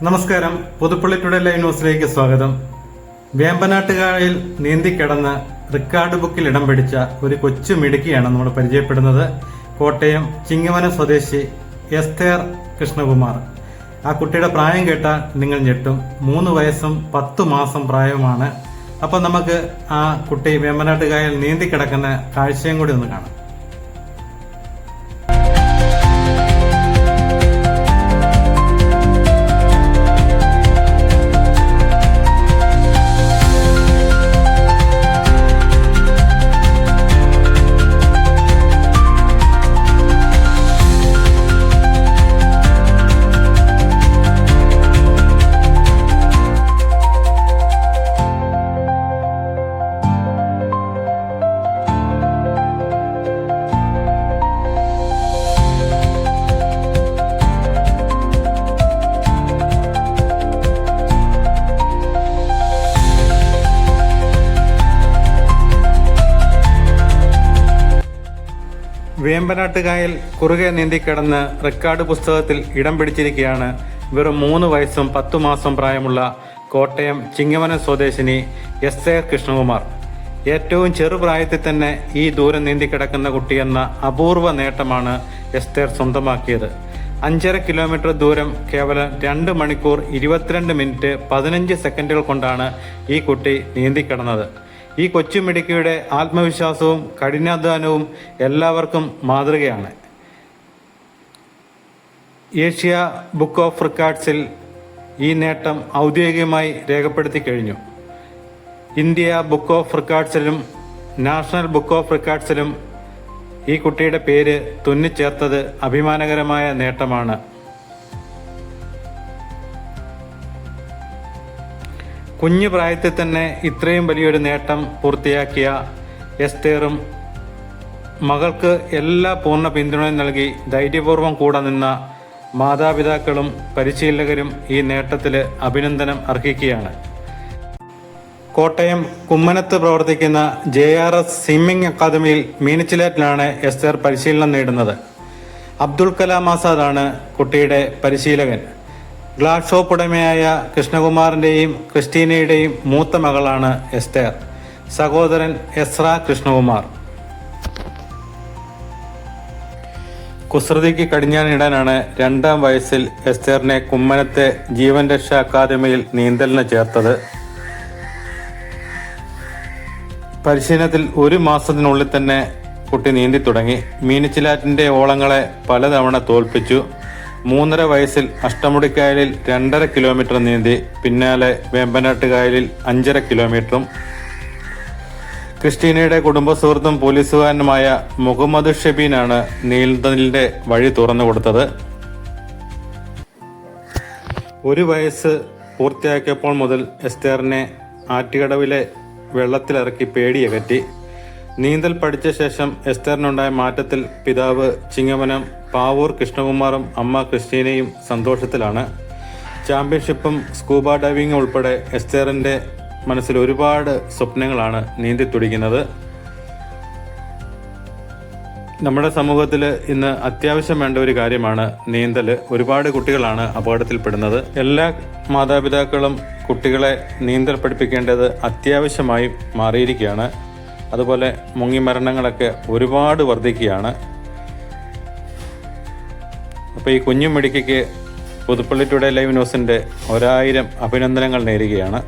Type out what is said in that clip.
നമസ്കാരം. Puthuppally today live ന്യൂസിലേക്ക് സ്വാഗതം. വേമ്പനാട്ടുകായലിൽ നീന്തിക്കിടന്ന് റെക്കോർഡ് ബുക്കിൽ ഇടം പിടിച്ച ഒരു കൊച്ചു മിടുക്കിയാണ് നമ്മൾ പരിചയപ്പെടുന്നത്. കോട്ടയം ചിങ്ങവനം സ്വദേശി എസ്തേർ കൃഷ്ണകുമാർ. ആ കുട്ടിയുടെ പ്രായം കേട്ടാൽ നിങ്ങൾ ഞെട്ടും. 3 വയസ്സും 10 മാസം പ്രായവുമാണ്. അപ്പം നമുക്ക് ആ കുട്ടി വേമ്പനാട്ടുകായൽ നീന്തിക്കിടക്കുന്ന കാഴ്ചയും കൂടി ഒന്ന് കാണാം. വേമ്പനാട്ടുകായൽ കുറുകെ നീന്തിക്കിടന്ന് റെക്കോർഡ് പുസ്തകത്തിൽ ഇടം പിടിച്ചിരിക്കുകയാണ് വെറും 3 വയസ്സും 10 മാസം പ്രായമുള്ള കോട്ടയം ചിങ്ങവനം സ്വദേശിനി എസ്തേർ കൃഷ്ണകുമാർ. ഏറ്റവും ചെറുപ്രായത്തിൽ തന്നെ ഈ ദൂരം നീന്തിക്കിടക്കുന്ന കുട്ടിയെന്ന അപൂർവ നേട്ടമാണ് എസ്തേർ സ്വന്തമാക്കിയത്. 5.5 കിലോമീറ്റർ ദൂരം കേവലം 2 മണിക്കൂർ 22 മിനിറ്റ് 15 സെക്കൻഡുകൾ കൊണ്ടാണ് ഈ കുട്ടി നീന്തിക്കിടന്നത്. ഈ കൊച്ചുമിടുക്കിയുടെ ആത്മവിശ്വാസവും കഠിനാധ്വാനവും എല്ലാവർക്കും മാതൃകയാണ്. ഏഷ്യ ബുക്ക് ഓഫ് റെക്കോർഡ്സിൽ ഈ നേട്ടം ഔദ്യോഗികമായി രേഖപ്പെടുത്തി കഴിഞ്ഞു. ഇന്ത്യ ബുക്ക് ഓഫ് റെക്കോർഡ്സിലും നാഷണൽ ബുക്ക് ഓഫ് റെക്കോർഡ്സിലും ഈ കുട്ടിയുടെ പേര് തുന്നിച്ചേർത്തത് അഭിമാനകരമായ നേട്ടമാണ്. കുഞ്ഞു പ്രായത്തിൽ തന്നെ ഇത്രയും വലിയൊരു നേട്ടം പൂർത്തിയാക്കിയ എസ്തേറും മകൾക്ക് എല്ലാ പൂർണ്ണ പിന്തുണയും നൽകി ധൈര്യപൂർവ്വം കൂടെ നിന്ന മാതാപിതാക്കളും പരിശീലകരും ഈ നേട്ടത്തിൽ അഭിനന്ദനം അർഹിക്കുകയാണ്. കോട്ടയം കുമ്മനത്ത് പ്രവർത്തിക്കുന്ന JRS സ്വിമ്മിംഗ് അക്കാദമിയിൽ മീനച്ചിലാറ്റിലാണ് എസ്തേർ പരിശീലനം നേടുന്നത്. അബ്ദുൽ കലാം ആസാദാണ് കുട്ടിയുടെ പരിശീലകൻ. ഗ്ലാസ് ഷോപ്പ് ഉടമയായ കൃഷ്ണകുമാറിൻ്റെയും ക്രിസ്റ്റീനയുടെയും മൂത്ത മകളാണ് എസ്തേർ. സഹോദരൻ എസ്ര കൃഷ്ണകുമാർ. കുസൃതിക്ക് കടിഞ്ഞാണിടാനാണ് 2ാം വയസ്സിൽ എസ്തേറിനെ കുമ്മനത്തെ ജീവൻ രക്ഷാ അക്കാദമിയിൽ നീന്തലിന് ചേർത്തത്. പരിശീലനത്തിൽ 1 മാസത്തിനുള്ളിൽ തന്നെ കുട്ടി നീന്തി തുടങ്ങി. മീനച്ചിലാറ്റിൻ്റെ ഓളങ്ങളെ പലതവണ തോൽപ്പിച്ചു. 3.5 വയസ്സിൽ അഷ്ടമുടിക്കായലിൽ 2.5 കിലോമീറ്റർ നീന്തി. പിന്നാലെ വേമ്പനാട്ടുകായലിൽ 5.5 കിലോമീറ്ററും. ക്രിസ്റ്റീനയുടെ കുടുംബ സുഹൃത്തും പോലീസുകാരനുമായ മുഹമ്മദ് ഷബീനാണ് നീന്തലിന്റെ വഴി തുറന്നു കൊടുത്തത്. 1 വയസ്സ് പൂർത്തിയാക്കിയപ്പോൾ മുതൽ എസ്തേറിനെ ആറ്റുകടവിലെ വെള്ളത്തിലിറക്കി പേടിയകറ്റി. നീന്തൽ പഠിച്ച ശേഷം എസ്തേറിനുണ്ടായ മാറ്റത്തിൽ പിതാവ് ചിങ്ങവനം പാവൂർ കൃഷ്ണകുമാറും അമ്മ ക്രിസ്റ്റീനയും സന്തോഷത്തിലാണ്. ചാമ്പ്യൻഷിപ്പും സ്കൂബ ഡൈവിംഗും ഉൾപ്പെടെ എസ്തേറിൻ്റെ മനസ്സിൽ ഒരുപാട് സ്വപ്നങ്ങളാണ് നീന്തി തുടിക്കുന്നത്. നമ്മുടെ സമൂഹത്തിൽ ഇന്ന് അത്യാവശ്യം വേണ്ട ഒരു കാര്യമാണ് നീന്തൽ. ഒരുപാട് കുട്ടികളാണ് അപകടത്തിൽപ്പെടുന്നത്. എല്ലാ മാതാപിതാക്കളും കുട്ടികളെ നീന്തൽ പഠിപ്പിക്കേണ്ടത് അത്യാവശ്യമായി മാറിയിരിക്കുകയാണ്. അതുപോലെ മുങ്ങിമരണങ്ങളൊക്കെ ഒരുപാട് വർദ്ധിക്കുകയാണ്. അപ്പോൾ ഈ കുഞ്ഞു മിടുക്കിക്ക് പുതുപ്പള്ളി ടുഡേ ലൈവ് ന്യൂസിൻ്റെ 1000 അഭിനന്ദനങ്ങൾ നേരുകയാണ്.